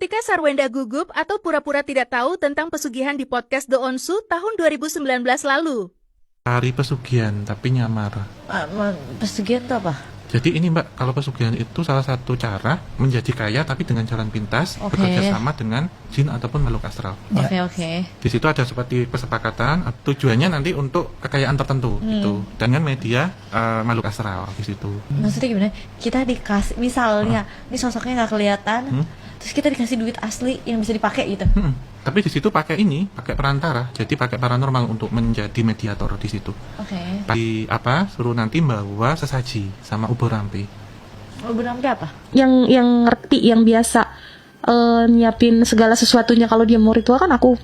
Ketika Sarwenda gugup atau pura-pura tidak tahu tentang pesugihan di podcast The Onsu tahun 2019 lalu. Tari pesugihan tapi nyamar. Pesugihan itu apa? Jadi ini Mbak, kalau pesugihan itu salah satu cara menjadi kaya tapi dengan jalan pintas, bekerja sama dengan jin ataupun makhluk astral. Oke. Di situ ada seperti kesepakatan, tujuannya nanti untuk kekayaan tertentu gitu, dengan media makhluk astral di situ. Maksudnya gimana? Kita dikasih, misalnya, ini sosoknya nggak kelihatan, terus kita dikasih duit asli yang bisa dipakai gitu. Tapi di situ pakai perantara, jadi pakai paranormal untuk menjadi mediator di situ. Di suruh nanti bawa sesaji sama ubur rampe. Ubur rampe apa? Yang ngerti, yang biasa nyiapin segala sesuatunya kalau dia mau ritual kan aku.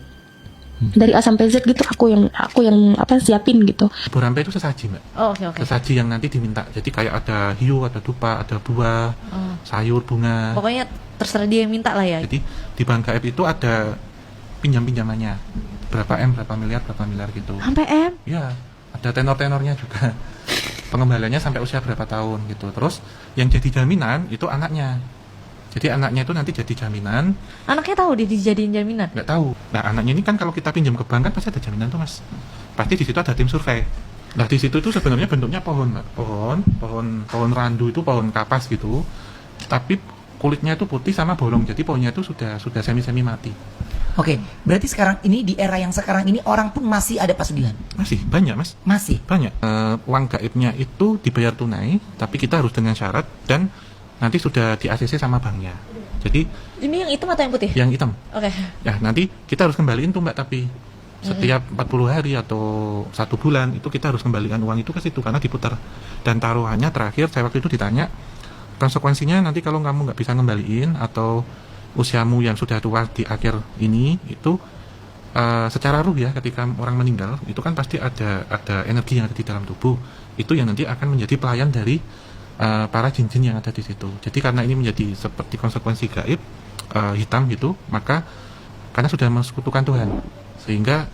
Dari A sampai Z gitu aku yang siapin gitu. Ubur rampe itu sesaji Mbak. Oke. Sesaji yang nanti diminta. Jadi kayak ada hiu, ada dupa, ada buah, sayur, bunga. Pokoknya terserah dia yang minta lah ya. Jadi di bank gaib itu ada pinjamannya berapa miliar gitu. Sampai M? Ya, ada tenor-tenornya juga. Pengembaliannya sampai usia berapa tahun gitu. Terus yang jadi jaminan itu anaknya. Jadi anaknya itu nanti jadi jaminan. Anaknya tahu dia dijadiin jaminan? Nggak tahu. Nah anaknya ini kan kalau kita pinjam ke bank kan pasti ada jaminan tuh Mas. Pasti di situ ada tim survei. Nah di situ itu sebenarnya bentuknya pohon randu itu pohon kapas gitu. Tapi kulitnya itu putih sama bolong. Jadi pohonnya itu sudah semi mati. Oke, berarti sekarang ini di era yang sekarang ini orang pun masih ada pesugihan? Masih, banyak Mas. Masih? Banyak. Uang gaibnya itu dibayar tunai, tapi kita harus dengan syarat dan nanti sudah di ACC sama banknya. Jadi ini yang hitam atau yang putih? Yang hitam. Oke. Ya, nanti kita harus kembaliin tuh Mbak, tapi setiap 40 hari atau 1 bulan itu kita harus kembalikan uang itu ke situ karena diputar. Dan taruhannya terakhir saya waktu itu ditanya, konsekuensinya nanti kalau kamu nggak bisa ngembaliin atau usiamu yang sudah tua di akhir ini itu secara ruh ya, ketika orang meninggal itu kan pasti ada energi yang ada di dalam tubuh itu yang nanti akan menjadi pelayan dari para jin-jin yang ada di situ. Jadi karena ini menjadi seperti konsekuensi gaib hitam gitu, maka karena sudah mensekutukan Tuhan sehingga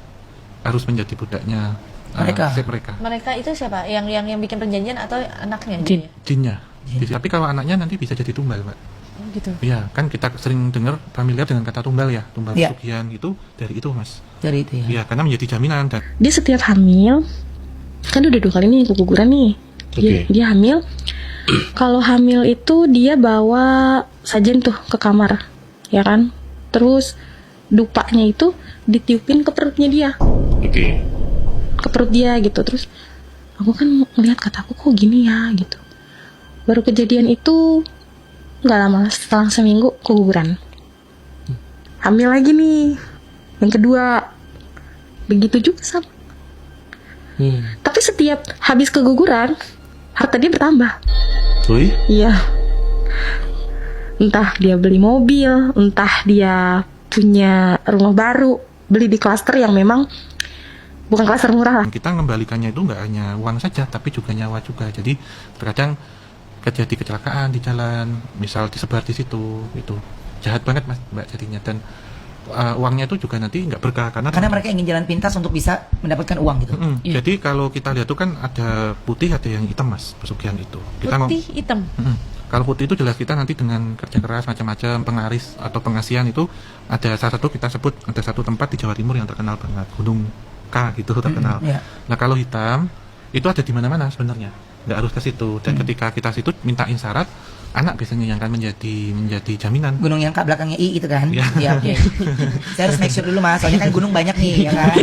harus menjadi budaknya mereka. Mereka itu siapa? Yang bikin perjanjian atau anaknya? Jinnya. Tapi kalau anaknya nanti bisa jadi tumbal Mbak. Gitu. Iya, kan kita sering dengar familiar dengan kata tumbal ya, tumbal pesugihan itu dari itu Mas. Dari itu ya. Iya, karena menjadi jaminan dan dia setiap hamil kan udah 2 kali nih keguguran nih. Dia hamil. Kalau hamil itu dia bawa sajen tuh ke kamar, ya kan? Terus dupanya itu ditiupin ke perutnya dia. Ke perut dia gitu. Terus aku kan ngelihat kataku kok gini ya gitu. Baru kejadian itu nggak lama, setelah seminggu keguguran. Hamil lagi nih, yang kedua, begitu juga sama. Tapi setiap habis keguguran, harta dia bertambah. Iya. Entah dia beli mobil, entah dia punya rumah baru, beli di klaster yang memang bukan klaster murah lah. Kita mengembalikannya itu nggak hanya uang saja, tapi juga nyawa juga. Jadi terkadang terjadi kecelakaan di jalan, misal disebar di situ, itu jahat banget Mas Mbak jadinya. Dan uangnya itu juga nanti nggak berkah karena mereka ingin jalan pintas untuk bisa mendapatkan uang gitu. Jadi kalau kita lihat itu kan ada putih, ada yang hitam Mas, pesugihan itu. Putih hitam. Kalau putih itu jelas kita nanti dengan kerja keras macam-macam, pengaris atau pengasihan itu ada salah satu kita sebut ada satu tempat di Jawa Timur yang terkenal banget, Gunung K gitu terkenal. Nah kalau hitam itu ada di mana-mana sebenarnya. Nggak harus ke situ. Dan ketika kita situ mintain syarat, anak biasanya yang akan menjadi jaminan. Gunung yang K belakangnya I itu kan? Iya. Oke. Saya harus make sure dulu Mas, soalnya kan gunung banyak nih ya kan.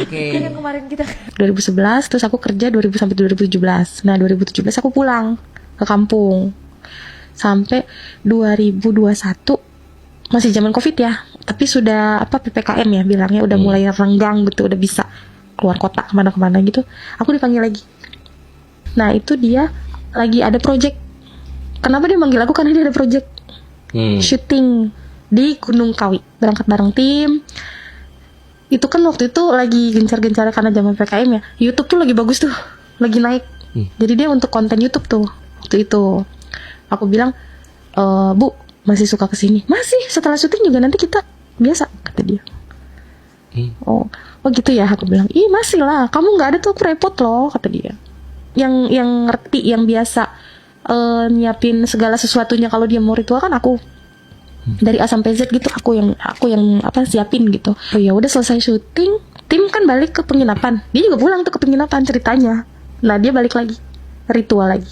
Oke. Kan yang kemarin kita 2011 terus aku kerja 2000 sampai 2017. Nah 2017 aku pulang ke kampung. Sampai 2021 masih zaman Covid ya. Tapi sudah PPKM ya bilangnya, udah mulai renggang gitu, udah bisa keluar kota kemana-kemana gitu. Aku dipanggil lagi. Nah itu dia lagi ada project. Kenapa dia manggil aku? Karena dia ada project syuting di Gunung Kawi. Berangkat bareng tim. Itu kan waktu itu lagi gencar-gencarnya karena zaman PKM ya. YouTube tuh lagi bagus tuh, lagi naik. Jadi dia untuk konten YouTube tuh waktu itu. Aku bilang, Bu masih suka kesini? Masih, setelah syuting juga nanti kita biasa, kata dia. Oh gitu ya, aku bilang. Ih masih lah, kamu nggak ada tuh aku repot loh, kata dia. Yang ngerti, yang biasa nyiapin segala sesuatunya kalau dia mau ritual kan aku. Dari A sampai Z gitu, aku yang apa siapin gitu. Oh ya udah selesai syuting, tim kan balik ke penginapan. Dia juga pulang tuh ke penginapan ceritanya. Nah dia balik lagi, ritual lagi.